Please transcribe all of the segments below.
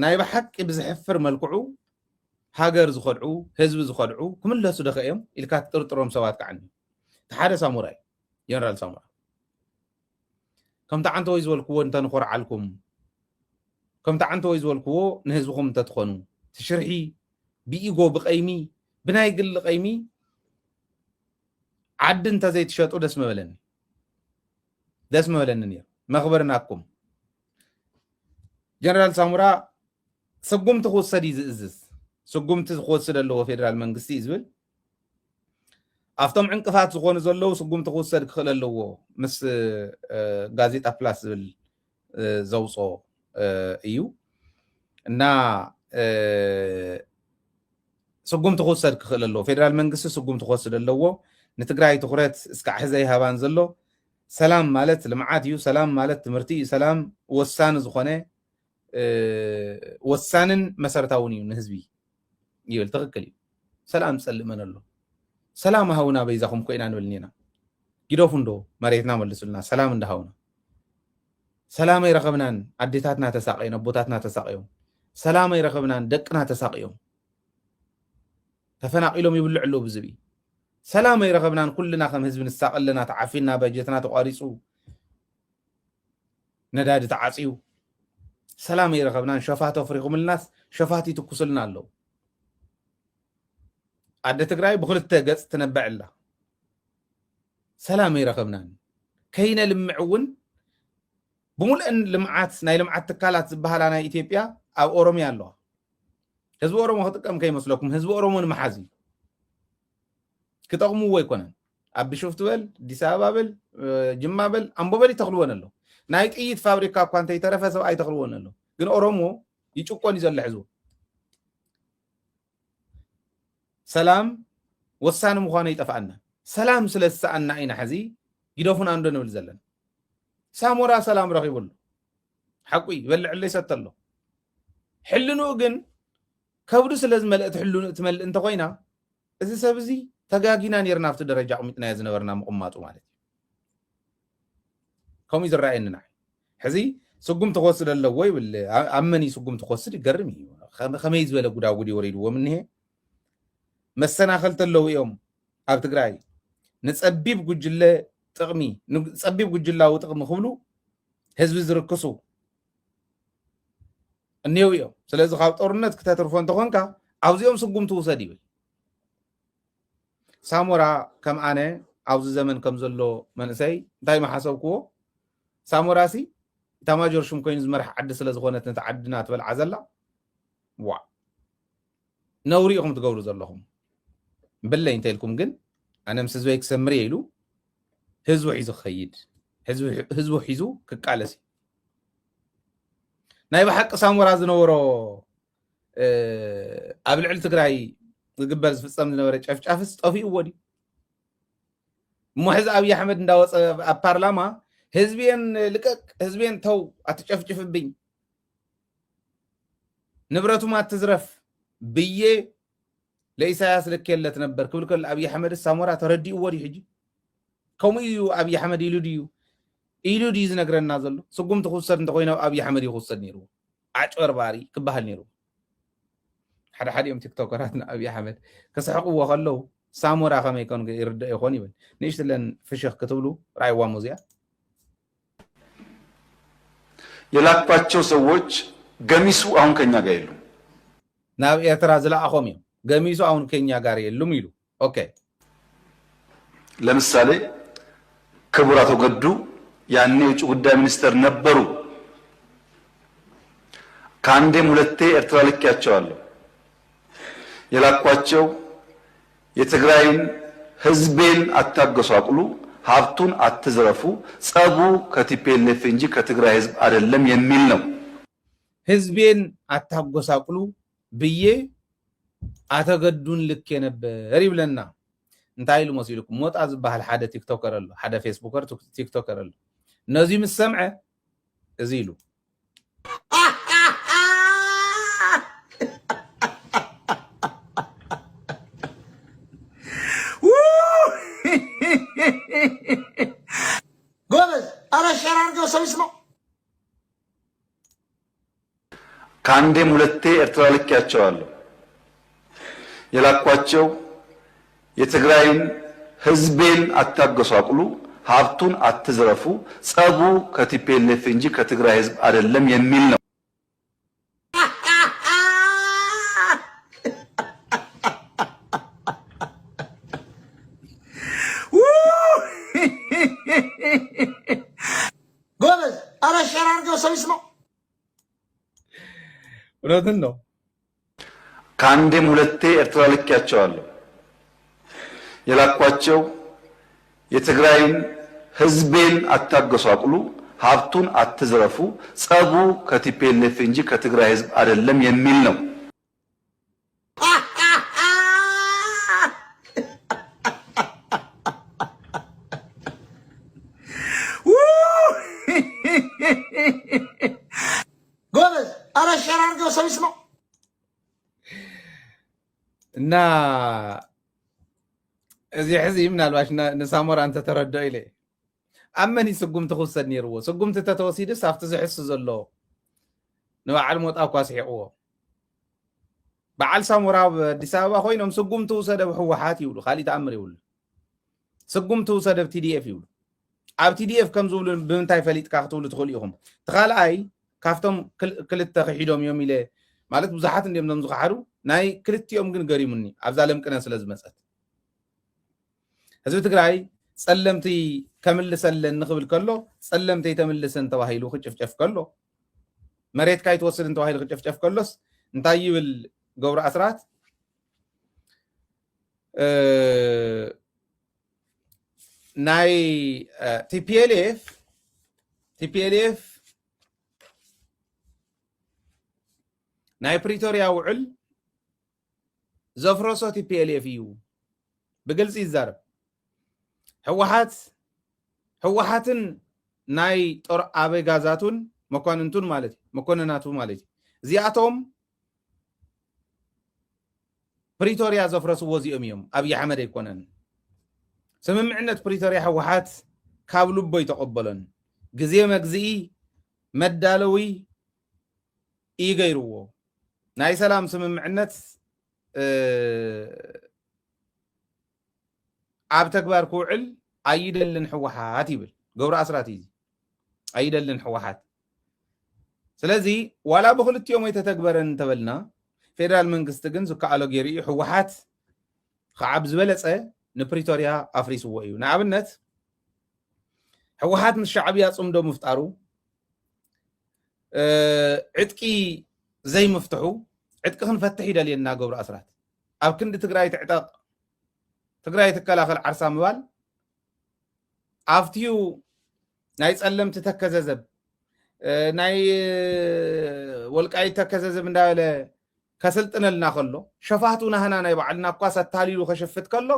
ናይ በሐቅ ብዝሕፍር መልክዑ ሃገር ዝኸድዑ ህዝቢ ዝኸድዑ ክምለሱ ደኸዮም ኢልካ ትጥርጥሮም ሰባት ከዓኒ ተሓደ ሳሙራ እዩ ጀነራል ሳሙራ ከምቲ ዓንተ ወይ ዝበልክዎ እንተንኮርዓልኩም ከምቲ ዓንተ ወይ ዝበልክዎ ንህዝብኩም እንተትኾኑ ትሽርሒ ብኢጎ ብቀይሚ ብናይ ግሊ ቀይሚ ዓዲ እንተዘይትሸጡ ደስ መበለኒ ነይሩ መኽበርናኩም ጀነራል ሳሙራ ስጉምቲ ክወሰድ እዩ ዝእዝዝ ስጉምቲ ክወስድ ኣለዎ ፌደራል መንግስቲ ዝብል ኣብቶም ዕንቅፋት ዝኾኑ ዘለዉ ስጉምቲ ክወሰድ ክኽእል ኣለዎ ምስ ጋዜጣ ፕላስ ዝብል ዘውፆ እዩ እና ስጉምቲ ክወሰድ ክኽእል ኣለዎ ፌደራል መንግስቲ ስጉምቲ ክወስድ ኣለዎ ንትግራይ ትኩረት እስካዕ ሕዘ ይሃባን ዘሎ ሰላም ማለት ልምዓት እዩ ሰላም ማለት ትምህርቲ እዩ ሰላም ወሳኒ ዝኾነ ወሳንን መሰረታውን እዩ ንህዝቢ ይብል ትክክል እዩ ሰላም ፀልመን ኣሎ ሰላም ሃውና በይዛኹም ኮይና ንብልኒና ጊዶፉንዶ መሬትና መልሱልና ሰላም እንዳሃውና ሰላም ይረኸብናን ኣዴታትና ተሳቀዮም ኣቦታትና ተሳቀዮም ሰላም ይረኸብናን ደቅና ተሳቀዮም ተፈናቂሎም ይብልዑ ኣለዉ ብዝቢ ሰላም ይረኸብናን ኩልና ከም ህዝቢ ንሳቀለና ተዓፊና በጀትና ተቋሪፁ ነዳዲ ተዓፅዩ ሰላም ይረኸብናን ሸፋት ኣፍሪኹምልናስ ሸፋት ይትኩስልና ኣለዉ ኣደ ትግራይ ብክልተ ገጽ ትነብዕ ኣላ ሰላም ይረኸብናን ከይነ ልምዕ እውን ብሙልአን ልምዓት ናይ ልምዓት ትካላት ዝበሃላ ናይ ኢትዮጵያ ኣብ ኦሮሚያ ኣለዋ ህዝቢ ኦሮሞ ክጥቀም ከይመስለኩም ህዝቢ ኦሮሞ ንመሓዝ እዩ ክጠቕምዎ ኣይኮነን ኣብ ቢሾፍቱ በል ኣዲስ ኣበባ በል ጅማ በል ኣምቦ በል ይተኽልዎን ኣሎ ናይ ጥይት ፋብሪካ እኳ እንተይተረፈ ሰብኣይ ይተኽልዎን ኣሎ ግን ኦሮሞ ይጭቆን እዩ ዘሎ ሕዝቡ ሰላም ወሳኒ ምዃኑ ይጠፍኣና ሰላም ስለ ዝሰኣና ኢና ሕዚ ጊዶፉና እንዶ ንብል ዘለና ሳሞራ ሰላም ረኺቡሉ ሓቂ ይበልዕ ለ ይሰተ ኣሎ ሕልንኡ ግን ከብዱ ስለ ዝመልእ ትመልእ እንተኮይና እዚ ሰብ እዚ ተጋጊና ነርና ኣብቲ ደረጃ ቁሚጥናዮ ዝነበርና ምቕማጡ ማለት እዩ ከምኡ ዝረኣየኒና ሕዚ ስጉም ትወስድ ኣለዎ ይብል ኣብ መን ስጉም ትወስድ ይገርም እዩ ከመይ ዝበለ ጉዳጉዲ ወሪድዎም እኒሄ መሰናኸልቲ ኣለዉ እዮም ኣብ ትግራይ ንፀቢብ ጉጅለ ጥቕሚ ንፀቢብ ጉጅላዊ ጥቕሚ ክብሉ ህዝቢ ዝርክሱ እኒሄው እዮም ስለዚ ካብ ጦርነት ክተትርፎ እንተኮንካ ኣብዚኦም ስጉም ትውሰድ ይብል ሳሞራ ከም ኣነ ኣብዚ ዘመን ከም ዘሎ መንእሰይ እንታይ ማሓሰብክዎ ሳሞራ ሲ ኢታማጆር ሹም ኮይኑ ዝመርሕ ዓዲ ስለ ዝኾነት ነቲ ዓድና ትበልዓ ዘላ ዋ ነውሪ ኢኹም ትገብሩ ዘለኹም ብለይ እንተኢልኩም ግን ኣነ ምስ ህዝበይ ክሰምር እየ ኢሉ ህዝቡ ሒዙ ክኸይድ ህዝቡ ሒዙ ክቃለስ እዩ ናይ ብሓቂ ሳሞራ ዝነበሮ ኣብ ልዕሊ ትግራይ ዝግበር ዝፍፀም ዝነበረ ጨፍጫፍስ ጠፊኡ ወዲ እሞ ሕዚ ኣብዪ ኣሕመድ እንዳወፀ ኣብ ፓርላማ ህዝቤን ልቀቅ ህዝቤን ተው ኣትጨፍጭፍብኝ ንብረቱም ኣትዝረፍ ብዬ ለኢሳያስ ልኬለት ነበር ክብል ከሎ ኣብዪ ኣሕመድ ሳሞራ ተረዲኡ ወዲ ሕጂ ከምኡ እዩ ኣብዪ ኣሕመድ ኢሉ ድዩ ዝነግረና ዘሎ ስጉምቲ ክውሰድ እንተኮይኑ ኣብዪ ኣሕመድ ይክውሰድ ነይሩ ኣጭበርባሪ ክበሃል ነይሩ ሓደ እዮም ቲክቶከራት ንኣብዪ ኣሕመድ ክስሕቅዎ ከለዉ ሳሞራ ከመይ ኮን ይርዳእ ይኾን ይብል ንእሽትለን ፍሽኽ ክትብሉ ራእይዋ ሙዚያ የላኳቸው ሰዎች ገሚሱ አሁን ከኛ ጋር የሉ ናብ ኤርትራ ዝለኣኾም እዮም ገሚሱ አሁን ከኛ ጋር የሉም ይሉ ኦኬ ለምሳሌ ክቡር አቶ ገዱ ያኔ የውጭ ጉዳይ ሚኒስተር ነበሩ ከአንዴም ሁለቴ ኤርትራ ልኬያቸዋለሁ የላኳቸው የትግራይን ህዝቤን አታገሳቅሉ ሀብቱን አትዝረፉ ጸቡ ከቲፒኤልኤፍ እንጂ ከትግራይ ህዝብ አይደለም የሚል ነው ህዝቤን አታገሳቅሉ ብዬ አተገዱን ልክ ነበር ይብለና እንታይ ኢሉ መሲልኩም ሞጣ ዝበሃል ሓደ ቲክቶከር ኣሎ ሓደ ፌስቡከር ቲክቶከር ኣሎ ነዚ ምስ ሰምዐ እዚ ኢሉ ከአንዴም ሁለቴ ኤርትራ ልኬያቸዋለሁ። የላኳቸው የትግራይን ህዝቤን አታገሷቅሉ፣ ሀብቱን አትዝረፉ፣ ጸቡ ከቲፒኤልኤፍ እንጂ ከትግራይ ህዝብ አይደለም የሚል ነው። ጎበዝ አረሻር አርገው ሰው ይስማው። እውነትን ነው። ከአንዴም ሁለቴ ኤርትራ ልኬያቸዋለሁ። የላኳቸው የትግራይን ህዝቤን አታገሷቅሉ፣ ሀብቱን አትዝረፉ፣ ጸቡ ከቲፒኤልኤፍ እንጂ ከትግራይ ህዝብ አይደለም የሚል ነው። ጎበዝ አረሻር አርገው ሰው ይስማው። እና እዚ ሕዚ ምናልባሽ ንሳሞራ እንተ ተረድኦ ኢለ ኣብ መን ስጉምቲ ክውሰድ ነይርዎ? ስጉምቲ ተተወሲድስ ኣብቲ ዝሕሱ ዘሎ ንበዓል ሞጣ እኳ ስሒቕዎ። በዓል ሳሞራ ኣብ ኣዲስ ኣበባ ኮይኖም ስጉምቲ ውሰደ ብሕወሓት ይብሉ፣ ካሊእ ተኣምር ይብሉ። ስጉምቲ ውሰደ ብቲዲኤፍ ይብሉ። ኣብ ቲዲኤፍ ከም ዝብሉ ብምንታይ ፈሊጥካ ክትብሉ ትኽእሉ ኢኹም? እቲ ካልኣይ ካብቶም ክልተ ክሒዶም እዮም ኢለ ማለት ብዙሓት እንዲኦም ዞም ዝኸሓዱ ናይ ክልቲኦም ግን ገሪሙኒ ኣብዛ ለምቅነ ስለ ዝመፀት ህዝቢ ትግራይ ጸለምቲ ከምልሰለን ንኽብል ከሎ ጸለምቲ ተምልሰን ተባሂሉ ክጭፍጨፍ ከሎ መሬትካ ይትወስድን ተባሂሉ ክጭፍጨፍ ከሎስ እንታይ ይብል ገብሩ ኣስራት? ናይ ቲፒኤልኤፍ ናይ ፕሪቶሪያ ውዕል ዘፍረሶ ቲፒኤልኤፍ እዩ ብግልፂ ይዛረብ። ሕወሓትን ናይ ጦር ኣበጋዛቱን መኳንንቱን ማለት እዩ መኮንናቱ ማለት እዩ እዚኣቶም ፕሪቶሪያ ዘፍረስዎ እዚኦም እዮም፣ ኣብዪ ኣሕመድ ኣይኮነን። ስምምዕነት ፕሪቶሪያ ሕወሓት ካብ ልቦ ይተቐበሎን ግዜ መግዝኢ መዳለዊ ይገይርዎ። ናይ ሰላም ስምምዕነት ኣብ ተግባር ክውዕል ኣይደልን ሕወሓት ይብል ገብሩ ኣስራት እዩ። ኣይደልን ሕወሓት። ስለዚ ዋላ ብክልቲኦም ወይ ተተግበረን እንተበልና ፌደራል መንግስቲ ግን ዝከኣሎ ገይሩ እዩ። ሕወሓት ከዓ ብዝበለፀ ንፕሪቶሪያ ኣፍሪስዎ እዩ። ንኣብነት ሕወሓት ምስ ሻዕብያ ፅምዶ ምፍጣሩ ዕጥቂ ዘይምፍትሑ ዕጥቂ ክንፈትሕ ይደልየና ገብሩ ኣስራት ኣብ ክንዲ ትግራይ ትዕጠቕ ትግራይ ትከላኸል ዓርሳ ምባል ኣብትዩ ናይ ጸለምቲ ተከዘዘብ ናይ ወልቃይት ተከዘዘብ እንዳበለ ከስልጥነልና ከሎ ሸፋቱ ናህና ናይ ባዕልና እኳ ሰታሊሉ ከሸፍት ከሎ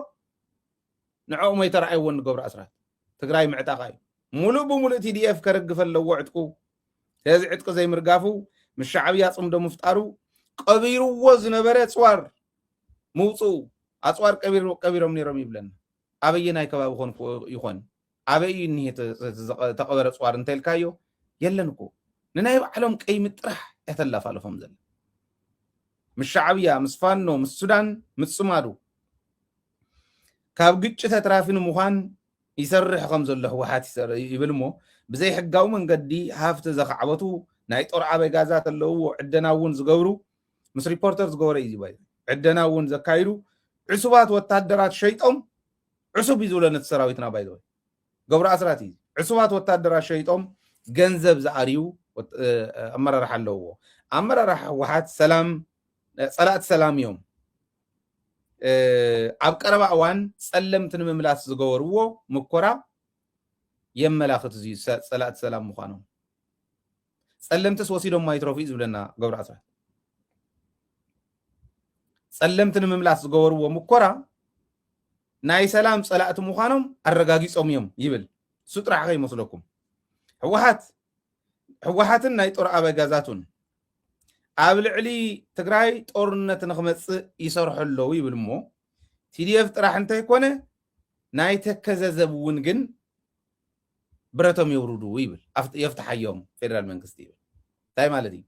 ንዕኦም ኣይተረኣይዎን ገብሩ ኣስራት ትግራይ ምዕጣቃ እዩ። ሙሉእ ብሙሉእ ቲዲኤፍ ከረግፍ ኣለዎ ዕጥቁ። ስለዚ ዕጥቂ ዘይምርጋፉ ምስ ሻዕብያ ፅምዶ ምፍጣሩ ቀቢርዎ ዝነበረ ፅዋር ምውፅኡ ኣፅዋር ቀቢሮም ነይሮም ይብለና። ኣበየናይ ከባቢ ይኾን ኣበይ እኒሄ ተቐበረ ፅዋር እንተልካዮ የለን እኮ ንናይ ባዕሎም ቀይ ምጥራሕ የተላፋለፎም ዘለ ምስ ሻዕብያ ምስ ፋኖ ምስ ሱዳን ምፅማዱ ካብ ግጭት ተራፊ ንምዃን ይሰርሕ ከም ዘሎ ሕወሓት ይብል እሞ ብዘይ ሕጋዊ መንገዲ ሃፍቲ ዘኸዕበቱ ናይ ጦር ኣበጋዛት ኣለውዎ ዕደና እውን ዝገብሩ ምስ ሪፖርተር ዝገበረ እዩ ባይ ዕደና እውን ዘካይዱ ዕሱባት ወታደራት ሸይጦም ዕሱብ እዩ ዝብሎ ነቲ ሰራዊትና ባይ ገብሩ ኣስራት እዩ። ዕሱባት ወታደራት ሸይጦም ገንዘብ ዝኣርዩ ኣመራርሓ ኣለውዎ። ኣመራርሓ ሕወሓት ሰላም ጸላእቲ ሰላም እዮም። ኣብ ቀረባ እዋን ጸለምቲ ንምምላስ ዝገበርዎ ምኮራ የመላኽት እዚ ጸላእቲ ሰላም ምዃኖም። ጸለምትስ ወሲዶም ማይትረፉ እዩ ዝብለና ገብሩ ኣስራት። ጸለምቲ ንምምላስ ዝገበርዎ ምኮራ ናይ ሰላም ጸላእቲ ምዃኖም ኣረጋጊጾም እዮም ይብል። እሱ ጥራሕ ከይመስለኩም ሕወሓትን ናይ ጦር ኣበጋዛቱን ኣብ ልዕሊ ትግራይ ጦርነት ንኽመፅእ ይሰርሑ ኣለዉ ይብል እሞ ቲዲኤፍ ጥራሕ እንተይኮነ ናይ ተከዘዘብ እውን ግን ብረቶም የውርዱ ይብል የፍትሓዮም ፌደራል መንግስቲ ይብል። እንታይ ማለት እዩ?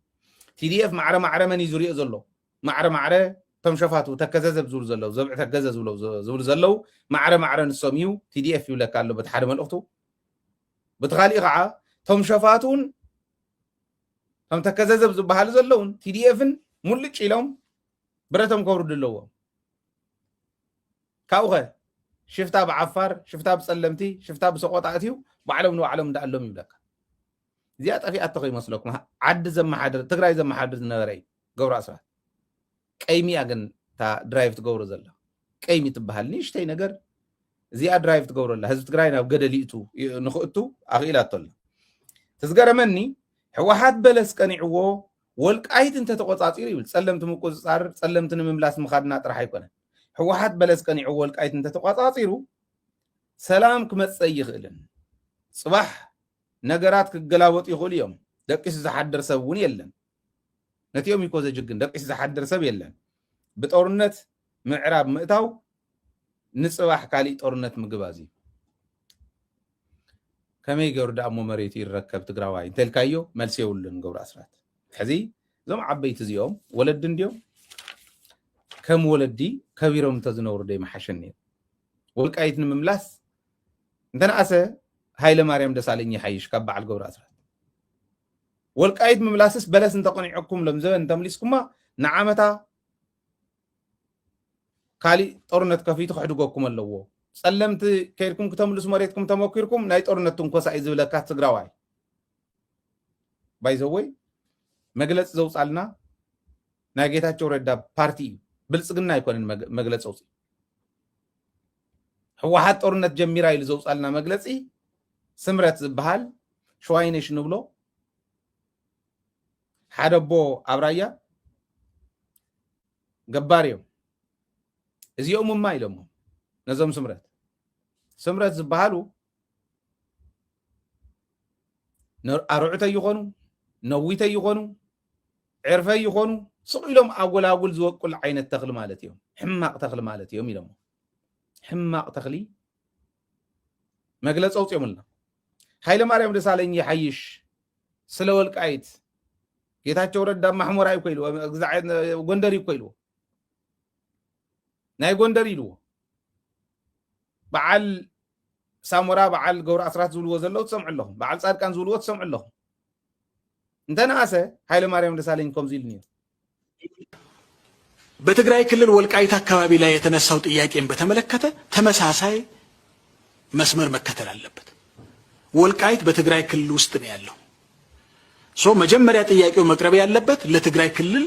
TDF معرة من يزوري زلو معرة تم شفاتو تكززب زول زلو زبع تكزز زول زلو معرة نسميو TDF يولك قالو بتحرم الأختو بتغالي غعا تم شفاتون تم تكززب زبحال زلون TDFن مولج إلهم برتم كورد اللو كاوغه شفتا بعفار شفتا بسلمتي شفتا بسقوطاتيو بعلم نو علم دالهم يبلك زيات في اتقي مسلكم عد زم حدر تግራይ زم حدر نبري غور اسرات قيمي اگن تا درايف تغور زلا قيمي تبحال نيشتي ነገር زيا درايف تغور الله حزب تግራይ ናብ ገደሊቱ ንخእቱ አኺላተል ተዝገረመኒ ህወሓት በለስ ቀኒዕዎ ወልቃይት እንተ ተቆጻጽር ይብል ጸለምት ምቆጻር ጸለምትን ምምላስ ምኻድና ጥራሕ አይኮነን ህወሓት በለስ ቀኒዕዎ ወልቃይት እንተ ተቆጻጽሩ ሰላም ክመጽእ ይኽእልን ጽባሕ ነገራት ክገላወጥ ይኽእል እዮም ደቂስ ዝሓድር ሰብ እውን የለን ነቲኦም ይኮ ዘጅግን ደቂስ ዝሓድር ሰብ የለን ብጦርነት ምዕራብ ምእታው ንጽባሕ ካሊ ጦርነት ምግባዚ ከመይ ገርዳ እሞ መሬት ይረከብ ትግራዋይ እንተልካዮ መልስ የውልን ገብሩ አስራት ሕዚ ዞም ዓበይቲ እዚኦም ወለድ እንዲዮም ከም ወለዲ ከቢሮም ተዝነብሩ ደይ መሓሸኒ ወልቃይት ንምምላስ እንተነኣሰ ሃይለ ማርያም ደሳለኝ ይሓይሽ ካብ በዓል ገብሩ አስራት ወልቃይት ምምላስስ በለስ እንተቆኒዕኩም ለምዘበን ተምሊስኩማ ንዓመታ ካሊ ጦርነት ከፊቱ ክሕድጎኩም ኣለዎ ጸለምቲ ከይድኩም ክተምልሱ መሬትኩም ተመኪርኩም ናይ ጦርነት ትንኮሳ እዩ ዝብለካ ትግራዋይ ባይዘወይ መግለጽ ዘውጻልና ናይ ጌታቸው ረዳ ፓርቲ ብልጽግና አይኮነን መግለጽ ዘውጽ ህወሓት ጦርነት ጀሚራ ኢሉ ዘውጻልና መግለጺ ስምረት ዝበሃል ሸዋይነሽ ንብሎ ሓደቦ አብራያ ገባሪዮም እዚኦም ማ ኢሎም ነዞም ስምረት ዝበሃሉ አርዑተ ይኾኑ ነዊተ ይኾኑ ዕርፈ ይኾኑ ስቂሎም አጎላጉል ዝወቁል ዓይነት ተኽሊ ማለት እዮም ሕማቅ ተኽሊ ማለት እዮም ኢሎም ሕማቅ ተኽሊ መግለጽ አውጽዮምልና ሃይለ ማርያም ደሳለኝ ይሓይሽ ስለ ወልቃይት ጌታቸው ረዳ ማሕሞራ ይኮይሉ ጎንደር ይኮይሉ ናይ ጎንደር ይልዎ በዓል ሳሞራ በዓል ገብሩ አስራት ዝብልዎ ዘለው ትሰምዑ ኣለኹም በዓል ጻድቃን ዝብልዎ ትሰምዑ ኣለኹም እንተነኣሰ ሃይለ ማርያም ደሳለኝ ከምዚ ኢልኒ በትግራይ ክልል ወልቃይት አካባቢ ላይ የተነሳው ጥያቄን በተመለከተ ተመሳሳይ መስመር መከተል አለበት። ወልቃይት በትግራይ ክልል ውስጥ ነው ያለው። መጀመሪያ ጥያቄው መቅረብ ያለበት ለትግራይ ክልል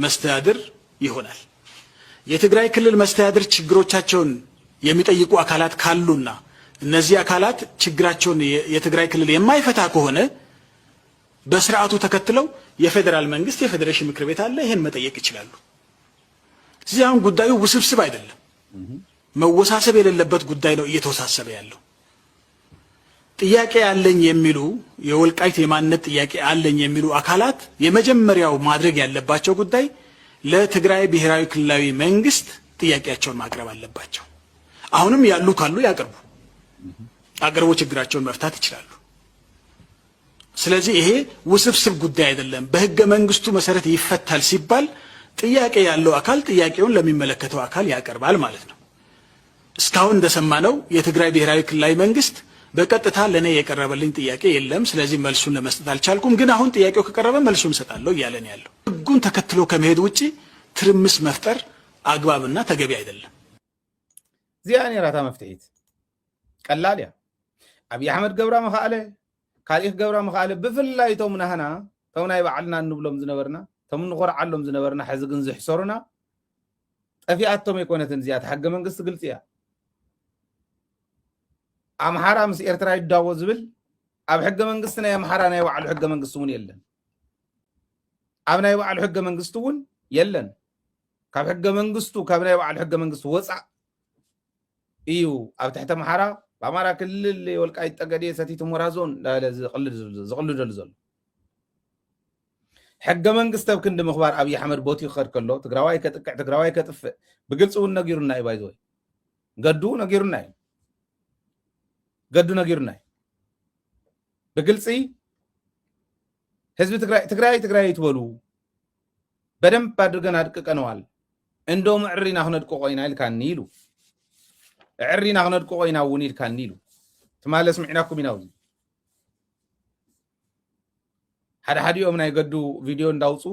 መስተዳድር ይሆናል። የትግራይ ክልል መስተዳድር ችግሮቻቸውን የሚጠይቁ አካላት ካሉና እነዚህ አካላት ችግራቸውን የትግራይ ክልል የማይፈታ ከሆነ በስርዓቱ ተከትለው የፌደራል መንግስት የፌዴሬሽን ምክር ቤት አለ ይሄን መጠየቅ ይችላሉ። እዚህ አሁን ጉዳዩ ውስብስብ አይደለም። መወሳሰብ የሌለበት ጉዳይ ነው እየተወሳሰበ ያለው። ጥያቄ አለኝ የሚሉ የወልቃይት የማንነት ጥያቄ አለኝ የሚሉ አካላት የመጀመሪያው ማድረግ ያለባቸው ጉዳይ ለትግራይ ብሔራዊ ክልላዊ መንግስት ጥያቄያቸውን ማቅረብ አለባቸው። አሁንም ያሉ ካሉ ያቀርቡ፣ አቅርቦ ችግራቸውን መፍታት ይችላሉ። ስለዚህ ይሄ ውስብስብ ጉዳይ አይደለም። በህገ መንግስቱ መሰረት ይፈታል ሲባል ጥያቄ ያለው አካል ጥያቄውን ለሚመለከተው አካል ያቀርባል ማለት ነው። እስካሁን እንደሰማነው የትግራይ ብሔራዊ ክልላዊ መንግስት በቀጥታ ለኔ የቀረበልኝ ጥያቄ የለም፣ ስለዚህ መልሱን ለመስጠት አልቻልኩም፣ ግን አሁን ጥያቄው ከቀረበ መልሱን ሰጣለሁ እያለን ያለው ህጉን ተከትሎ ከመሄድ ውጪ ትርምስ መፍጠር አግባብና ተገቢ አይደለም። ዚያኔ ራታ መፍትሄት ቀላል ያ አብይ አህመድ ገብራ መኻለ ካሊህ ገብራ መኻለ ብፍላይ ቶም ናህና ቶም ናይ ባዕልና እንብሎም ዝነበርና ቶም ንቆርዓሎም ዝነበርና ሕዚ ግን ዝሕሰሩና ጠፊኣቶም የኮነትን ዚያት ሕገ መንግስት ግልጽ እያ አምሓራ ምስ ኤርትራ ይዳዎ ዝብል ኣብ ሕገ መንግስት ናይ አምሓራ ናይ ባዕሉ ሕገ መንግስት እውን የለን ኣብ ናይ ባዕሉ ሕገ መንግስት እውን የለን ካብ ሕገ መንግስቱ ካብ ናይ ባዕሉ ሕገ መንግስት ወፃእ እዩ ኣብ ትሕቲ አምሓራ በአማራ ክልል የወልቃይት ጠገዴ ሰቲት ሁመራ ዞን ዝቕልደሉ ዘሎ ሕገ መንግስት ኣብ ክንዲ ምኽባር ኣብይ አሕመድ ቦቲ ክኸድ ከሎ ትግራዋይ ከጥቅዕ ትግራዋይ ከጥፍእ ብግልፂ እውን ነጊሩና እዩ ባይዘወይ ገዱ ነጊሩና እዩ بقلصي حزب تግራይ ትበሉ በደንብ አድርገን አድቅቀነዋል እንደውም ዕሪና ክነድቆ ቆይና ኢልካኒ ኢሉ ዕሪና ክነድቆ ቆይና እውን ኢልካኒ ኢሉ ትማለ ስምዕናኩም ኢናው ሓዲኦም ናይ ገዱ ቪድዮ እንዳውፁ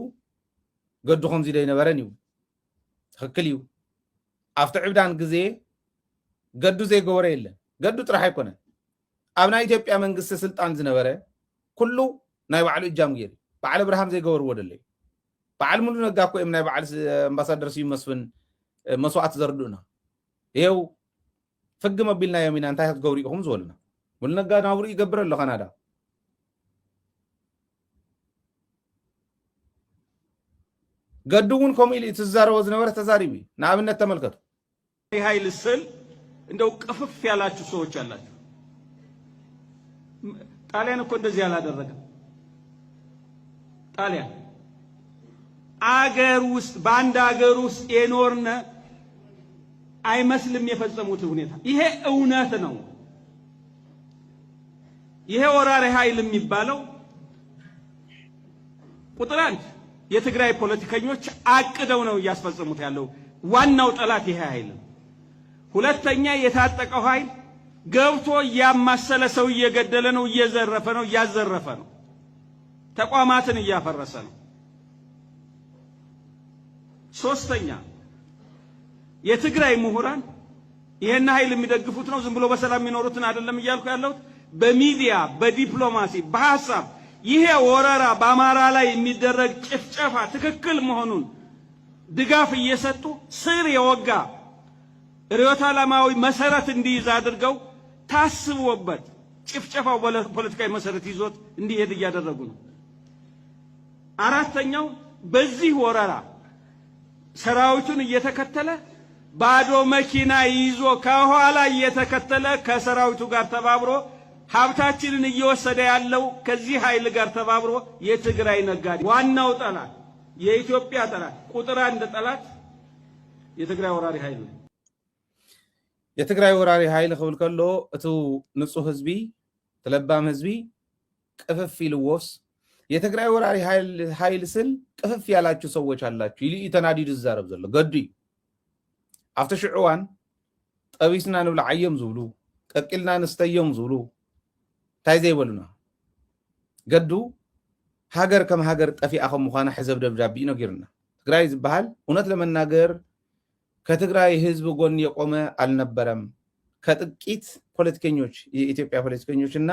ገዱ ከምዚ ደይ ነበረን እዩ ትክክል እዩ ኣብቲ ዕብዳን ግዜ ገዱ ዘይገበረ የለን ገዱ ጥራሕ ኣይኮነን ኣብ ናይ ኢትዮጵያ መንግስቲ ስልጣን ዝነበረ ኩሉ ናይ ባዕሉ እጃም ገይሩ በዓል ብርሃም ዘይገበርዎ ደለዩ በዓል ሙሉ ነጋ እኮ እዮም ናይ በዓል ኣምባሳደር ስዩም መስፍን መስዋዕት ዘርድኡና ይኸው ፍጊ መቢልና የሚና እንታይ ክትገብሩ ኢኹም ዝበሉና ሙሉ ነጋ ናብሩ ይገብር ኣሎ ካናዳ ገዱ እውን ከምኡ ኢሉ ትዛረቦ ዝነበረ ተዛሪቡ ንኣብነት ተመልከቱ ኃይል ስል እንደው ቅፍፍ ያላችሁ ሰዎች አላችሁ ጣሊያን እኮ እንደዚህ ያላደረገም ጣሊያን አገር ውስጥ በአንድ አገር ውስጥ የኖርነ አይመስልም የፈጸሙት ሁኔታ ይሄ እውነት ነው ይሄ ወራሪ ኃይል የሚባለው ቁጥር አንድ የትግራይ ፖለቲከኞች አቅደው ነው ያስፈጸሙት ያለው ዋናው ጠላት ይሄ ኃይል ሁለተኛ የታጠቀው ኃይል ገብቶ ያማሰለ ሰው እየገደለ ነው እየዘረፈ ነው ያዘረፈ ነው ተቋማትን እያፈረሰ ነው ሶስተኛ የትግራይ ምሁራን ይሄን ኃይል የሚደግፉት ነው ዝም ብሎ በሰላም የሚኖሩትን አይደለም እያልኩ ያለው በሚዲያ በዲፕሎማሲ በሐሳብ ይሄ ወረራ በአማራ ላይ የሚደረግ ጭፍጨፋ ትክክል መሆኑን ድጋፍ እየሰጡ ስር የወጋ ርዕዮተ ዓለማዊ መሰረት እንዲይዝ አድርገው ታስቦበት ጭፍጨፋው ፖለቲካዊ መሰረት ይዞት እንዲሄድ እያደረጉ ነው አራተኛው በዚህ ወረራ ሰራዊቱን እየተከተለ ባዶ መኪና ይዞ ከኋላ እየተከተለ ከሰራዊቱ ጋር ተባብሮ ሀብታችንን እየወሰደ ያለው ከዚህ ኃይል ጋር ተባብሮ የትግራይ ነጋዴ ዋናው ጠላት የኢትዮጵያ ጠላት ቁጥር አንድ ጠላት የትግራይ ወራሪ ኃይል ነው የትግራይ ወራሪ ኃይል ክብል ከሎ እቱ ንጹህ ህዝቢ ተለባም ህዝቢ ቅፍፍ ይልዎስ የትግራይ ወራሪ ኃይል ስል ቅፍፍ ያላችሁ ሰዎች አላችሁ ኢሊ ተናዲድ ዝዛረብ ዘሎ ገዱ ኣብተ ሽዑዋን ጠቢስና ንብላ ዓየም ዝብሉ ቀቂልና ንስተዮም ዝብሉ ታይ ዘይበሉና ገዱ ሃገር ከም ሃገር ጠፊኣ ከም ምዃና ሕዘብ ደብዳቤ ነጊሩና ትግራይ ዝበሃል እውነት ለመናገር ከትግራይ ህዝብ ጎን የቆመ አልነበረም ከጥቂት ፖለቲከኞች የኢትዮጵያ ፖለቲከኞችና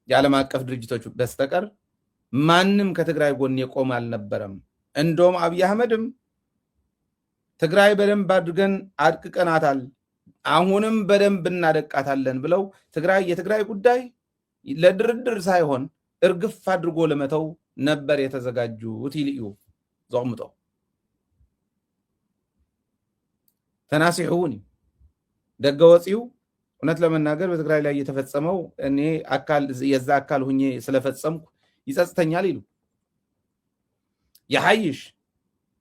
የዓለም አቀፍ ድርጅቶች በስተቀር ማንም ከትግራይ ጎን የቆመ አልነበረም እንደውም አብይ አህመድም ትግራይ በደንብ አድርገን አድቅቀናታል አሁንም በደንብ እናደቃታለን ብለው ትግራይ የትግራይ ጉዳይ ለድርድር ሳይሆን እርግፍ አድርጎ ለመተው ነበር የተዘጋጁት ይልዩ ዘምጦ ተናሲሁኒ ደገወጽዩ እውነት ለመናገር በትግራይ ላይ የተፈጸመው እኔ አካል የዛ አካል ሁኜ ስለፈጸምኩ ይጸጽተኛል ይሉ የሐይሽ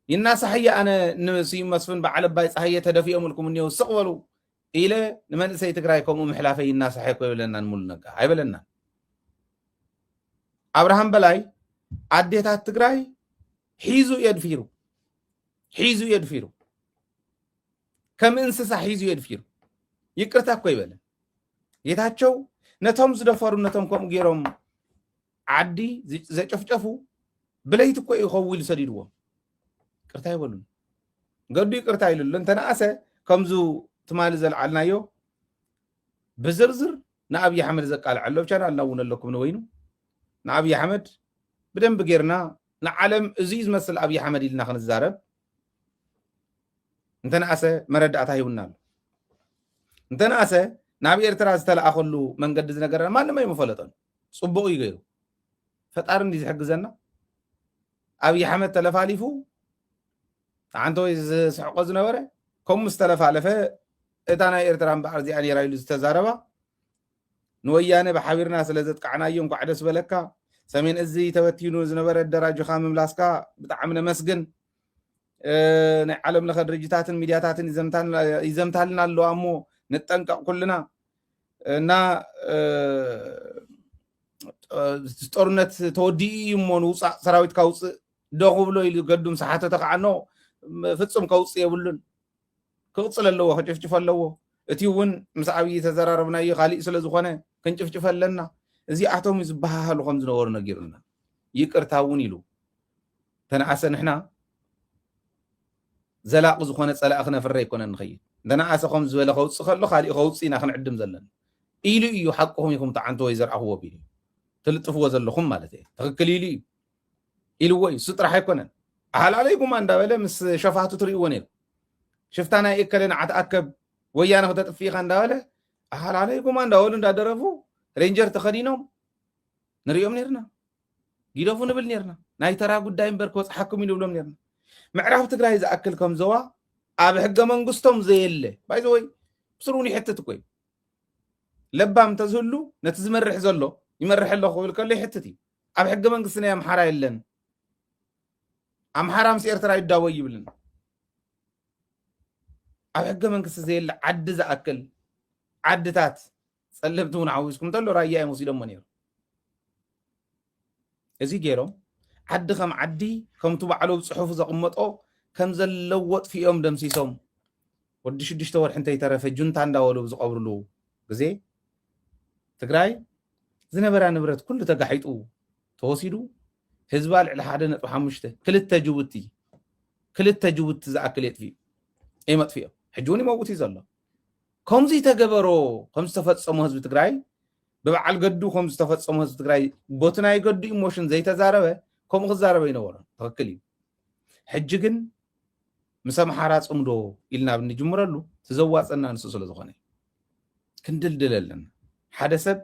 ይናሳህያ አነ ንስይ መስፍን በዓለባይ ፀሐየ ተደፊኦም ልኩም ነው ስቅበሉ ኢለ ንመንሰይ ትግራይ ኮሙ ምሕላፈይ ይናሳሐይ ኮይለና ንሙሉ ነጋ አይበለና አብርሃም በላይ አዴታት ትግራይ ሒዙ የድፊሩ ከም እንስሳ ሒዙ የድፊሩ ይቅርታ እኮ ይበለ ጌታቸው ነቶም ዝደፈሩ ነቶም ከም ገይሮም ዓዲ ዘጨፍጨፉ ብለይት እኮ ይኸውል ሰዲድዎ ይቅርታ ይበሉን ገዱ ይቅርታ ይሉሉ እንተናአሰ ከምዙ ትማል ዘልዓልናዮ ብዝርዝር ንአብይ አሕመድ ዘቃልዓሎ ብቻ ናልናውን ኣለኩም ንወይኑ ንአብይ አሕመድ ብደንብ ጌርና ንዓለም እዚ ዝመስል አብይ አሕመድ ኢልና ክንዛረብ እንተናአሰ መረዳእታ ይውናል እንተናአሰ ናብ ኤርትራ ዝተለኣኸሉ መንገዲ ዝነገረና ማንም ኣይመፈለጠን ጽቡቕ እዩ ገይሩ ፈጣሪ እንዲ ዝሕግዘና አብይ አሕመድ ተለፋሊፉ አንተ ወይ ዝስሕቆ ዝነበረ ከም ዝተለፋለፈ እታ ናይ ኤርትራ እምበኣር እዚኣ ነይራ ኢሉ ዝተዛረባ ንወያነ ብሓቢርና ስለ ዘጥቃዕናዮም ኳዕ ደስ በለካ ሰሜን እዚ ተበቲኑ ዝነበረ ደራጅኻ ምምላስካ ብጣዕሚ ነመስግን ናይ ዓለም ለኸ ድርጅታትን ሚድያታትን ይዘምታልና ኣለዋ እሞ ንጠንቀቕ ኩልና እና ጦርነት ተወዲኡ እሞ ንውፃእ ሰራዊትካ ውፅእ دخو بلو يقدم ساحته تقعنو فتصم كوص يبلن كوصل له خجفجف له اتيون مسعبي تزراربنا يخالي سلا زخونه كنجفجف لنا ازي اعتهم يزبها له خمس نور نغيرنا يقرتاون يلو تنعس نحنا زلاق زخونه صلاخنا فري يكون نخيل دنا اسخم زبل خوص خلو خالي خوصينا خنعدم زلنا إيلو إيو حقهم يكون تعنتو يزرعه بيلي تلطفوا زلخم مالتي تخكليلي إيلو وي ستر حيكونن أهل عليكم أن داوله مس شفاعته تريونيل شفتانا إكلنا عتأكب ويانا هو تطفيق أن داوله أهل عليكم أن داوله دا درفو رينجر تخدينهم نريهم نيرنا جيدوفو نبل نيرنا ناي ترى قد دايم بركوز حكم يلولهم نيرنا معرفة تقرأ إذا أكلكم زوا أبي حق منقصتهم زي اللي بايزوي بصروني حتى تكوي لبام تزهلو نتزمرح زلو يمرح الله خويل كله حتتي أبي حق منقصنا يا محارا يلن أم حرام سير ترى يداوي يبلن أبي حق منقص زي اللي عد زأكل عدتات سلمتون عاوزكم تقولوا رأيي مصيدم منير إزي جيرو عد خم عدي كم تبعلو بصحف زقمطو كم زلوت في يوم دمسيسوم ودي شدش تور حنتي ترى في جنتان داولو بزقبرلو زي تقراي زنبرا نبرت كله تقحيتو توسيدو حزبال على حدا نطو حمشته كلتا جوت زاكلت فيه ايمت فيه حجوني موتي زلا كمزي تجبرو خمس تفصمو حزب تقراي ببعل قدو خمس تفصمو حزب تقراي بوتنا يقدو ايموشن زي تزاربه كم خزاربه ينور تفكلي حجكن مسامح راس امدو إلنا بني جمرلو تزواصنا نسو سلا زخونه كندلدللن حدثب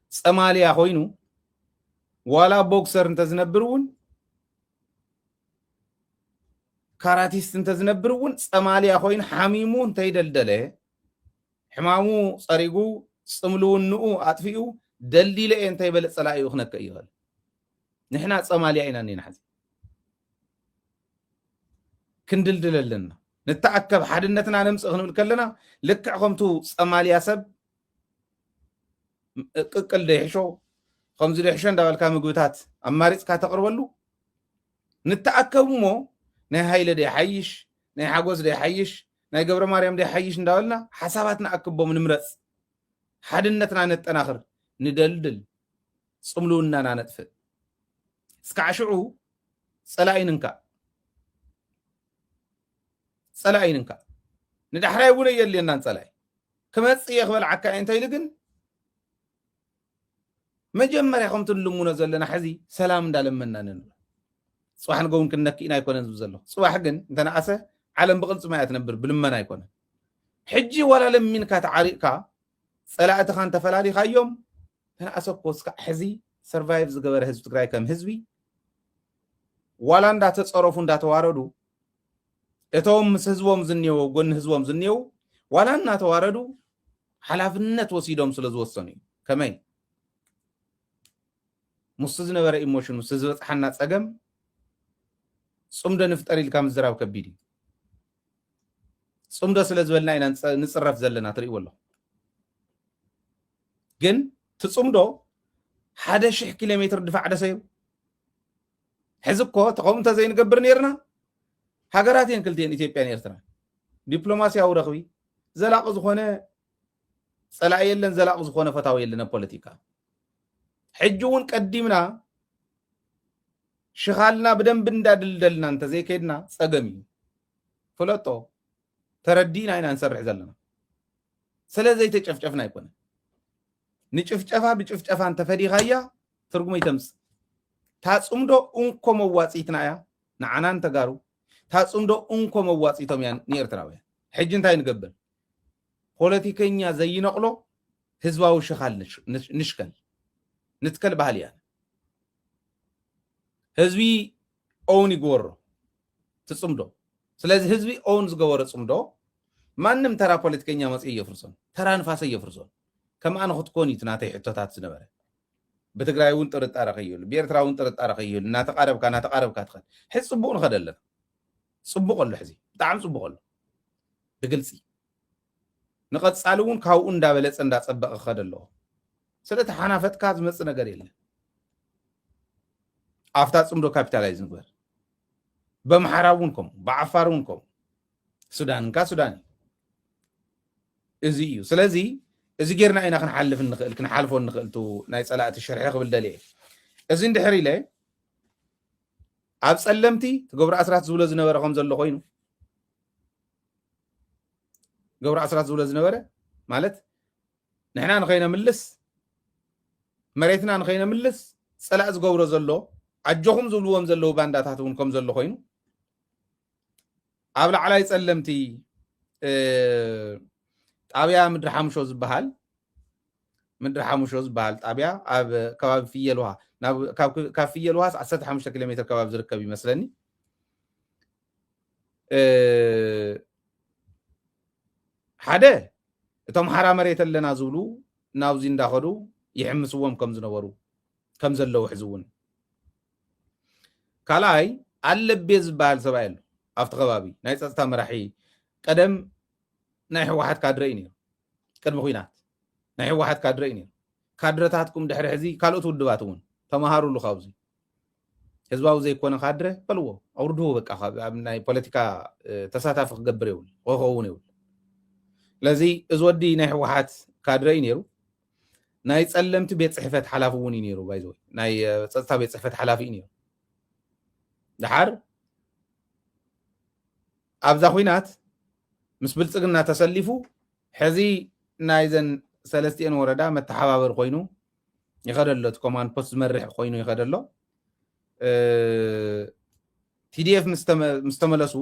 صماليا خوينو ولا بوكسر انت زنبرون كاراتيست انت زنبرون صماليا خوين حميمو انت يدلدله حمامو صريغو صملو نو اطفيو دليله انت يبل صلايو خنك يغل نحنا صماليا اينا نحز كندلدللنا نتاكد حدنتنا نمص خنول كلنا لكعكمتو صماليا سب ققل ديحشو خمس ديحشن دابل كامغوتات اماريص كاتقربلو نتاكدمو ناي هايل دي حيش ناي حاغوس دي حيش ناي غبر ماريام دي حيش እንዳወልና حساباتنا اكبو منمرص حدنتنا نتناخر ندلدل صملونا نطف اسكعشعو صلايننكا ندحراي ولا يلينا نصلاي كمص يخبل عكا انت يلغن مجمر يخمت لمونا زلنا حزي سلام دالمنا نن صباح نقوم كنكينا يكون زلو صباح جن انت نعسه عالم بقلص ما يتنبر بلمنا يكون حجي ولا لمن كات عريقا صلاه خان تفلالي خيوم انا اسكوس حزي سرفايف زغبر حزب تግራይ كم حزبي ولا اندات تصرفو اندات واردو اتوم حزبوم زنيو ጎን حزبوم زنيو ولا እና ተዋረዱ ሐላፍነት ወሲዶም ስለዝወሰኑ ከመይ ሙስዝ ነበረ ኢሞሽን ሙስዝ በጽሐና ጸገም ጾምደ ንፍጠር ኢልካም ዝራብ ከቢዲ ጾምደ ስለዝበልና ኢና ንጽረፍ ዘለና ትሪኡ ወሎ ግን ትጾምዶ 1000 ኪሎ ሜትር ድፋዕ ደሰዩ ሕዝኮ ተቆምተ ዘይንገብር ነርና ሃገራቴን ክልቴን ኢትዮጵያን ኤርትራ ዲፕሎማሲያዊ ረኽቢ ዘላቕ ዝኾነ ጸላእ የለን ዘላቕ ዝኾነ ፈታዊ የለን ፖለቲካ حجون قديمنا شخالنا بدنب እንዳድልደልና انت زي كيدنا صقمي فلطو تردينا اينا نسرح زلنا ስለዚህ ተጨፍጨፍና ይቆነ ንጭፍጨፋ ብጭፍጨፋ አንተ ፈዲኻያ ትርጉም ይተምስ ታጽምዶ እንኮ መዋጽይትናያ ንዓናን ተጋሩ ታጽምዶ እንኮ መዋጽይቶም ያን ንኤርትራውያ ሕጂ እንታይ ንገብር ፖለቲከኛ ዘይነቅሎ ህዝባዊ ሽኻል ንሽከል نتكل بحاليا حزبي اون يغور تصمدو ስለዚህ ህዝቢ ኦን ዝገበረ ጽምዶ ማንም ተራ ፖለቲከኛ መጽ ይፍርሶን ተራ ንፋስ ይፍርሶን ከማን ሆትኮን ይትናተ ሕቶታት ዝነበረ በትግራይውን ጥርጣረ ከይሉ በኤርትራውን ጥርጣረ ከይሉ እና ተቃረብካ ትኸል ሕጽቡን ኸደለና ጽቡቆሉ ሕዚ በጣም ጽቡቆሉ በግልጽ ንቀጻሉን ካው እንዳበለጸ እንዳጸበቀ ኸደሎ ስለተ ሓናፈትካ ዝመጽ ነገር የለ أفتات صمدو كابيتالايز نقول بمحراونكم بعفارونكم سودان كا سوداني إزيو سلازي إزي جيرنا إنا كنحلف النخل كنحلفو النخل تو ناي صلاة الشرح قبل دليل إزي ندحري لي عب سلمتي تقبر أسرات زولا زنورة خمز اللي خوينو قبر أسرات زولا زنورة مالت نحنا نخينا ملس مريتنا نخينا ملس صلاة زقبر زلو عجوهم زلوهم زلو باندات هاتونكم زلو خوينو عبل على سلمتي طابيا مدر حمشو زبحال مدر حمشو زبحال طابيا اب كباب فيلوها ناب كاب فيلوها 15 كيلومتر كباب زركب يመስلني حدا እቶም ሓራ መሬት ኣለና ዝብሉ ናብዚ እንዳኸዱ ይሕምስዎም ከም ዝነበሩ ከም ዘለዉ ሕዝውን ካልኣይ ኣለቤ ዝበሃል ሰብኣይ ኣሎ ኣብቲ ከባቢ ናይ ፀጥታ መራሒ ቀደም ናይ ሕወሓት ካድረ እዩ ነይሩ ቅድሚ ኩናት ናይ ሕወሓት ካድረ እዩ ነይሩ ካድረታትኩም ድሕሪ ሕዚ ካልኦት ውድባት እውን ተመሃሩሉ ካብዚ ህዝባዊ ዘይኮነ ካድረ በልዎ ኣውርድዎ በቃ ኣብ ናይ ፖለቲካ ተሳታፊ ክገብር የብል ክኸውን የብል ለዚ እዚ ወዲ ናይ ሕወሓት ካድረ እዩ ነይሩ ናይ ፀለምቲ ቤት ፅሕፈት ሓላፊ እውን እዩ ነይሩ ባይዞ ናይ ፀጥታ ቤት ፅሕፈት ሓላፊ እዩ ነይሩ ድሓር ኣብዛ ኩናት ምስ ብልፅግና ተሰሊፉ ሕዚ ናይዘን ሰለስቲአን ወረዳ መተሓባበር ኮይኑ ይኸደሎ እቲ ኮማንድ ፖስት ዝመርሕ ኮይኑ ይኸደሎ ቲዲኤፍ ምስ ተመለሱ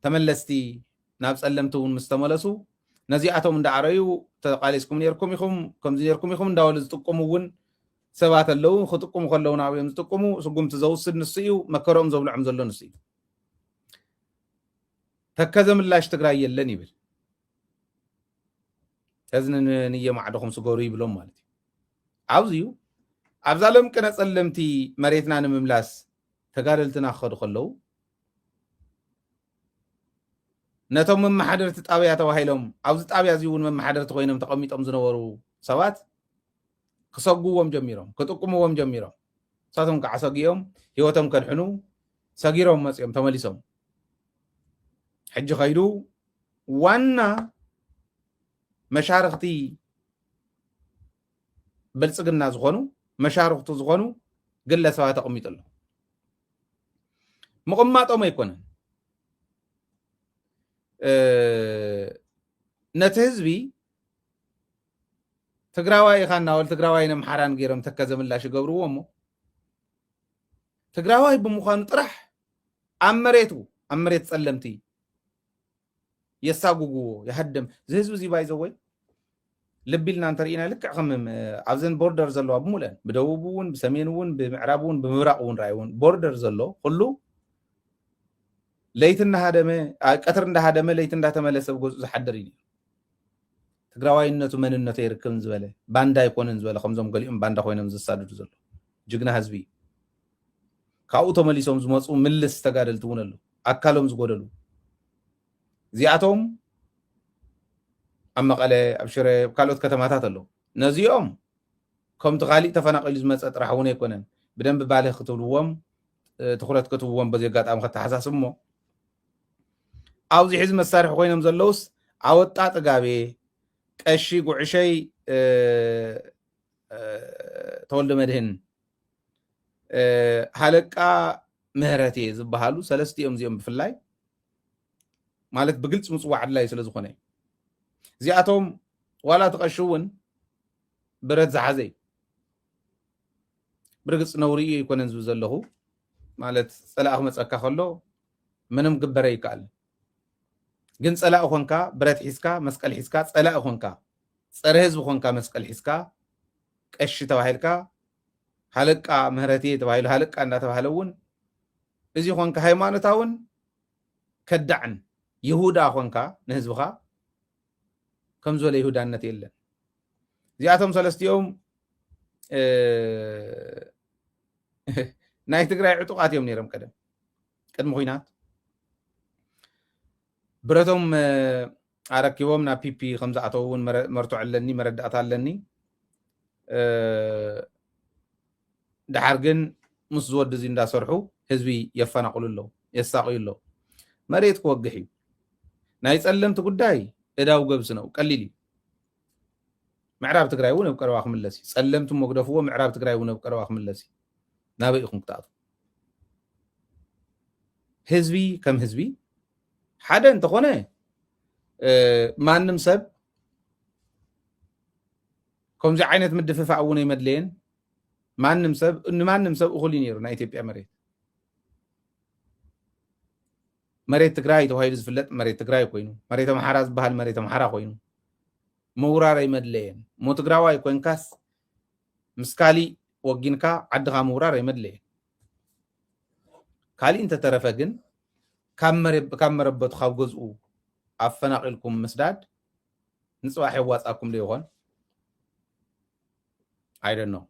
ተመለስቲ ናብ ፀለምቲ እውን ምስ ተመለሱ ነዚኣቶም እንዳዓረዩ ተቃሊስኩም ነርኩም ኢኹም ከምዚ ነርኩም ኢኹም እንዳበሉ ዝጥቅሙ እውን ሰባት ኣለው ክጥቅሙ ከለው ናብዮም ዝጥቅሙ ስጉምቲ ዘውስድ ንሱ እዩ መከሮም ዘብልዖም ዘሎ ንሱ እዩ ተከዘ ምላሽ ትግራይ የለን ይብል እዝን ንየማዕደኹም ስገሩ ይብሎም ማለት እዩ ኣብዚዩ ኣብዛሎም ቅነ ፀለምቲ መሬትና ንምምላስ ተጋደልትና ክኸዱ ከለው ነቶም መማሓደርቲ ጣብያ ተባሂሎም ኣብዚ ጣብያ እዚ እውን መማሓደርቲ ኮይኖም ተቐሚጦም ዝነበሩ ሰባት ክሰግዎም ጀሚሮም ክጥቅምዎም ጀሚሮም ሳቶም ከዓ ሰጊኦም ሂወቶም ከድሕኑ ሰጊሮም መፅኦም ተመሊሶም ሕጂ ኸይዱ ዋና መሻርክቲ ብልፅግና ዝኾኑ መሻርክቱ ዝኾኑ ግለሰባት ተቐሚጡ ኣሎ ምቕማጦም ኣይኮነን ነቲ ህዝቢ ትግራዋይ ኢኻ እናበሉ ትግራዋይ ነምሓራን ገይሮም ተከዘ ምላሽ ይገብርዎ እሞ ትግራዋይ ብምዃኑ ጥራሕ ኣብ መሬት ፀለምቲ የሳጉግዎ ይሃድም እዚ ህዝቢ እዚ ባይዘወይ ልቢልና እንተርኢና ልክዕ ከም ኣብዘን ቦርደር ዘለዋ ብሙለን ብደቡብ እውን ብሰሜን እውን ብምዕራብ እውን ብምብራቅ እውን ራእይ ቦርደር ዘሎ ኩሉ ለይት እንዳሃደመ ቀትር እንዳሃደመ ለይት እንዳተመለሰ ብገፁ ዝሓድር እዩ ትግራዋይነቱ መንነቱ ይርክብን ዝበለ ባንዳ ይኮንን ዝበለ ከምዞም ገሊኦም ባንዳ ኮይኖም ዝሳድዱ ዘሎ ጅግና ህዝቢ ካብኡ ተመሊሶም ዝመፁ ምልስ ተጋደልቲ እውን ኣሎ ኣካሎም ዝጎደሉ እዚኣቶም ኣብ መቐለ ኣብ ሽረ ካልኦት ከተማታት ኣሎ ነዚኦም ከምቲ ካሊእ ተፈናቂሉ ዝመፀ ጥራሕ እውን ኣይኮነን ብደንቢ ባልህ ክትብልዎም ትኩረት ክትብዎም በዚ ኣጋጣሚ ከተሓሳስብ እሞ ኣብዚ ሕዚ መሳርሒ ኮይኖም ዘለውስ ኣወጣ ጥጋቤ ቀሺ ጉዕሸይ ተወልደ መድህን ሃለቃ ምህረቴ ዝበሃሉ ሰለስቲኦም እዚኦም ብፍላይ ማለት ብግልፂ ምፅዋዕ ኣድላይ ስለ ዝኾነ እዚኣቶም ዋላ ተቐሺ እውን ብረት ዝሓዘ እዩ ብርግፅ ነውሪ እዩ ይኮነን ዝብል ዘለኹ ማለት ፀላእ ክመፀካ ከሎ ምንም ግበረ ይከኣል ግን ፀላእ ኮንካ ብረት ሒዝካ መስቀል ሒዝካ ፀላእ ኮንካ ፀረ ህዝቢ ኮንካ መስቀል ሒዝካ ቀሺ ተባሂልካ ሃለቃ ምህረቴ ተባሂሉ ሃለቃ እንዳተባሃለ እውን እዚ ኮንካ ሃይማኖታውን ከዳዕን ይሁዳ ኮንካ ንህዝብኻ ከም ዝበለ ይሁዳነት የለን እዚኣቶም ሰለስቲኦም ናይ ትግራይ ዕጡቃት እዮም ነይሮም ቅድሚ ኩናት ብረቶም ኣረኪቦም ናብ ፒፒ ከም ዝኣተው እውን መርቱዕ ኣለኒ መረዳእታ ኣለኒ دحرجن مسود زين دا سرحو حزبي يفنقلو له يساقيو له مريت كوغحي ناي صلمت قداي اداو غبسنو قليلي معراب تግራይ ውን ቀረባ خملسي صلمت مغدفو معراب تግራይ ውን ቀረባ خملسي نابيكم قطعت حزبي كم حزبي حدا انت خونه ማንም ሰብ ከምዚ ዓይነት ምድፍፋዕ እውን ይመድለየን ማንም ሰብ እኹል ነይሩ ናይ ኢትዮጵያ መሬት ትግራይ ተባሂሉ ዝፍለጥ መሬት ትግራይ ኮይኑ መሬት አምሓራ ዝበሃል መሬት አምሓራ ኮይኑ ምውራር ይመድለየን ሞ ትግራዋይ ኮይንካስ ምስካሊ ወጊንካ ዓድኻ ምውራር ይመድለየን ካሊ እንተ ተረፈ ግን ካብ መረበቱ ካብ ገዝኡ አፈናቅልኩም መስዳድ ንጽባሕ ይዋጻኩም ሊሆን I don't know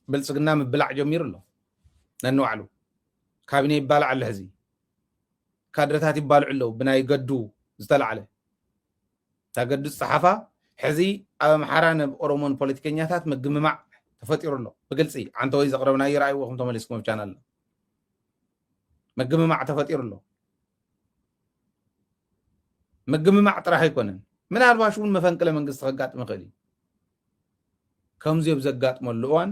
ብልጽግና ምብላዕ ጀሚሩ ኣሎ ነንዋዕሉ ካቢኔ ይባላዕ አለ ሕዚ ካድረታት ይባልዑ ኣለዉ ብናይ ገዱ ዝተላዕለ ታገዱ ጽሓፋ ሕዚ ኣብ አምሓራ ናብ ኦሮሞን ፖለቲከኛታት መግምማዕ ተፈጢሩ ኣሎ ብግልጺ አንተ ወይ ዘቅረብና ይራእይዎኩም ተመለስኩም ቻናል መግምማዕ ተፈጢሩ ኣሎ مجمع طرح يكونن من الباشون مفنقل منግስት خጋጥ مخلي ከምዚ ብዘጋጥ መልኡን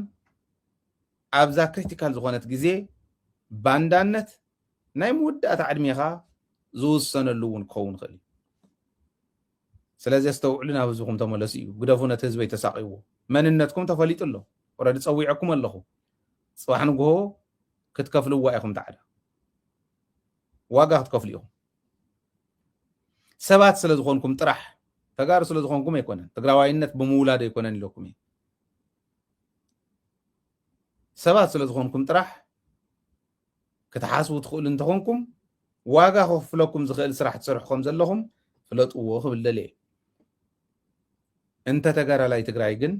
ኣብዛ ክሪቲካል ዝኾነት ግዜ ባንዳነት ናይ ሙዳት ዓድሚኻ ዝውሰነሉን ከውን خلي ስለዚህ استوعلنا ብዙኹም ተመለሱ እዩ ግደፉነት ህዝብ የተሳቂዎ መንነትኩም ተፈሊጥሎ ወረድ ጸዊዕኩም ኣለኹ ጽባሕ ንግሆ ክትከፍልዋ ኢኹም ተዓዳ ዋጋ ክትከፍሉ ኢኹም ሰባት ስለዝኾንኩም ጥራሕ ተጋሩ ስለዝኾንኩም አይኮነን ትግራዋይነት በመውላድ አይኮነን ኢለኩም ሰባት ስለዝኾንኩም ጥራሕ ክትሓስቡ ትኽእሉ እንተኾንኩም ዋጋ ከፍለኩም ዝኽእል ስራሕ ትሰርሕኩም ዘለኹም ፍለጥዎ ክብለለ እንተ ተጋራላይ ትግራይ ግን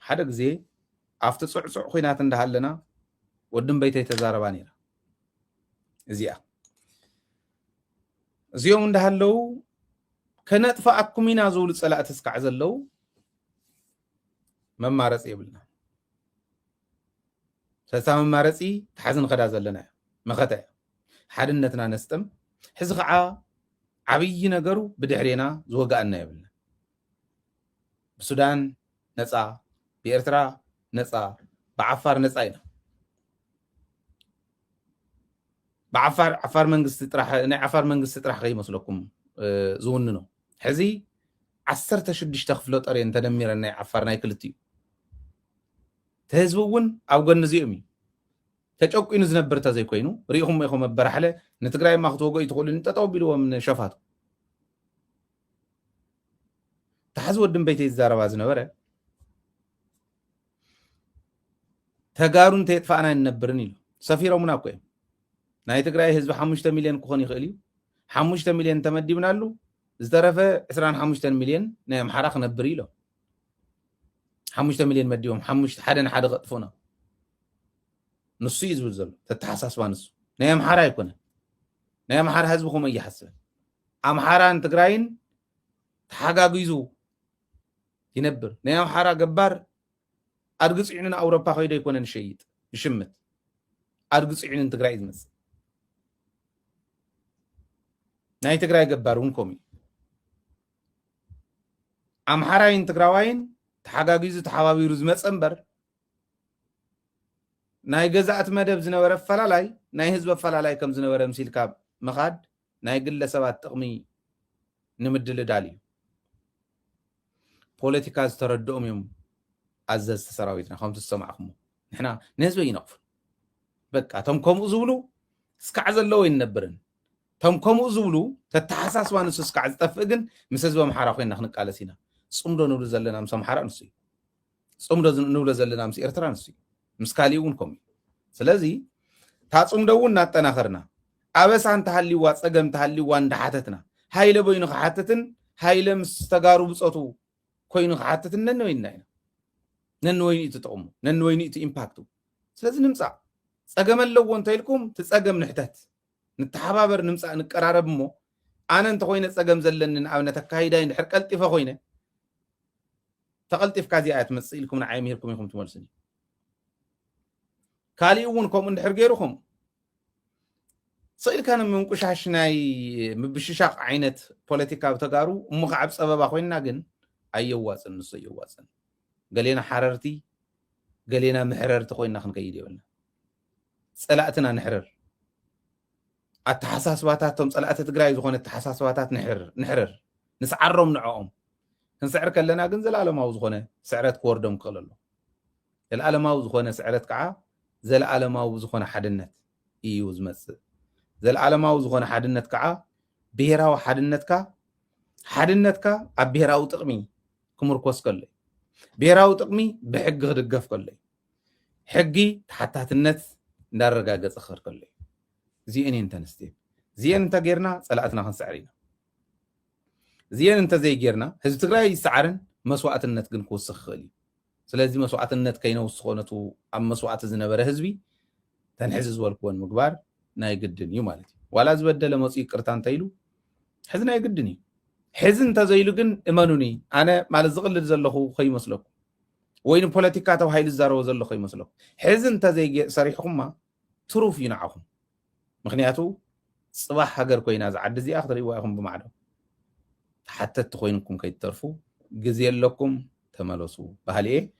ሓደ ግዜ ኣብቲ ጽዕጽዕ ኩናት እንዳሃለና ወድም በይተይ ተዛረባ ነይራ እዚኦም እንዳሃለው ከነጥፋአኩም ኢና ዝውል ጸላእት እስካዕ ዘለው መማረጽ ይብልና ሰሳ መማረጺ ተሓዝን ኸዳ ዘለና መኸተ ሓድነትና ነስጥም ሕዚ ከዓ ዓብይ ነገሩ ብድሕሪና ዝወጋአና ይብልና በሱዳን ነፃ በኤርትራ ነፃ በዓፋር ነፃ ኢና በዓፋር መንግስት ጥራሕ ናይ ዓፋር መንግስት ጥራሕ ከይመስለኩም ዝውንኖ ሕዚ 16 ክፍለ ጠርየን ተደሚረን ናይ ዓፋር ናይ ክልቲኡ ተህዝቡውን ኣብ ጎኒ እዚኦም እዩ ተጨቂኑ ዝነብር ተዘይኮይኑ ሪኢኹም ኢኹም መበራሕለ ንትግራይ ማክትወገኡ ትኽእሉ ንጠጠው ቢልዎም ሸፋቱ ተሓዝ ወድም በይተይ ዝዛረባ ዝነበረ ተጋሩን ተየጥፋእና ይነብርን ኢሉ ሰፊሮሙና እኮ እዮም ናይ ትግራይ ህዝቢ 5 ሚልዮን ክኾን ይኽእል እዩ 5 ሚልዮን ተመዲብናሉ ዝተረፈ 25 ሚልዮን ናይ አምሓራ ክነብር ኢሎ 5 ሚልዮን መዲቦም ሓደ ቀጥፎና ንሱ ይዝብል ዘሎ ተተሓሳስባ ንሱ ናይ አምሓራ ይኮነ ናይ አምሓራ ህዝቢ ኹም ይሓስብ አምሓራን ትግራይን ተሓጋግዙ ይነብር ናይ አምሓራ ገባር ኣድግጽዕንን ኣውሮፓ ኸይደ ይኮነን ሸይጥ ይሽምት ኣድግጽዕንን ትግራይ ዝመጽ ናይ ትግራይ ገባሩን ኮሚ አምሓራይን ትግራዋይን ተሓጋግዙ ተሓባቢሩ ዝመጽ እምበር ናይ ገዛእት መደብ ዝነበረ ፈላላይ ናይ ህዝብ ፈላላይ ከም ዝነበረ ምሲልካ መኻድ ናይ ግለሰባት ጥቕሚ ንምድልዳል እዩ ፖለቲካ ዝተረድኦም እዮም ኣዘዝቲ ሰራዊትና ከምቲ ዝሰማዕኹሞ ንሕና ንህዝቢ ይነቕፉ በቃ ቶም ከምኡ ዝብሉ እስካዕ ዘለዎ ይነብርን ቶም ከምኡ ዝብሉ ተተሓሳስባ ንሱ እስካዕ ዝጠፍእ ግን ምስ ህዝቢ አምሓራ ኮይና ክንቃለስ ኢና ጽምዶ ንብሉ ዘለና ምስ አምሓራ ንሱ እዩ ጽምዶ ንብሉ ዘለና ምስ ኤርትራ ንሱ እዩ ምስ ካሊእ እውን ከምኡ ስለዚ ታጽምዶ እውን እናጠናኸርና ኣበሳ እንተሃሊዋ ጸገም እንተሃሊዋ እንዳሓተትና ሃይለ በይኑ ክሓትትን ሃይለ ምስ ተጋሩ ብፆቱ ኮይኑ ክሓትትን ነንወይና ኢና ነንወይኒ እቲ ጥቕሙ ነንወይኒ እቲ ኢምፓክቱ ስለዚ ንምፃእ ጸገም ኣለዎ እንተኢልኩም ትጸገም ንሕተት ንተሓባበር ንምፃእ ንቀራረብ እሞ ኣነ እንተኮይነ ጸገም ዘለኒ ንኣብነት ኣካይዳይ እንድሕር ቀልጢፈ ኮይነ ተቐልጢፍካ እዚኣ ትመፅእ ኢልኩም ንዓይ ምሂርኩም ኢኹም ትመልሱኒ ካሊእ እውን ከምኡ እንድሕር ገይሩኹም ስኢልካ ንምንቁሻሽ ናይ ምብሽሻቅ ዓይነት ፖለቲካ ብተጋሩ እሞ ከዓ ፀበባ ኮይና ግን ኣየዋፅን ንሱ ኣየዋፅን ገሌና ሓረርቲ ገሌና ምሕረርቲ ኮይና ክንከይድ የብልና ፀላእትና ንሕረር ኣተሓሳስባታቶም ፀላእቲ ትግራይ ዝኾነ ኣተሓሳስባታት ንሕረር ንስዓሮም ንዕኦም ክንስዕር ከለና ግን ዘለኣለማዊ ዝኾነ ስዕረት ክወርዶም ክኽእል ኣሎ ዘለኣለማዊ ዝኾነ ስዕረት ከዓ ዘለኣለማዊ ዝኾነ ሓድነት እዩ ዝመፅእ ዘለኣለማዊ ዝኾነ ሓድነት ከዓ ብሄራዊ ሓድነትካ ኣብ ብሄራዊ ጥቕሚ ክምርኮስ ከሎ ብሄራዊ ጥቕሚ ብሕጊ ክድገፍ ከሎ ሕጊ ተሓታትነት እንዳረጋገፀ ክኽር ከሎ እዚአን እንተንስተ እዚአን እንተ ጌርና ፀላእትና ክንስዕር ኢና እዚአን እንተ ዘይጌርና ህዝቢ ትግራይ ይስዓርን መስዋዕትነት ግን ክውስኽ ክኽእል እዩ ስለዚ መስዋዕትነት ከይነውስኽ ነቱ ኣብ መስዋዕቲ ዝነበረ ህዝቢ ተንሕዚ ዝበልክዎን ምግባር ናይ ግድን እዩ ማለት እዩ ዋላ ዝበደለ መፅኡ ይቅርታ እንተኢሉ ሕዚ ናይ ግድን እዩ ሕዚ እንተዘይሉ ግን እመኑኒ ኣነ ማለት ዝቕልድ ዘለኹ ከይመስለኩም ወይ ንፖለቲካ ተባሂሉ ዝዛረቦ ዘሎ ከይመስለኩም ሕዚ እንተዘይሰሪሕኩምማ ትሩፍ እዩ ንዓኹም ምክንያቱ ፅባሕ ሃገር ኮይና ዝዓዲ እዚኣ ክትርእይዋ ኢኹም ብማዕዶ ተሓተቲ ኮይንኩም ከይትተርፉ ግዜ ኣለኩም ተመለሱ ባህልየ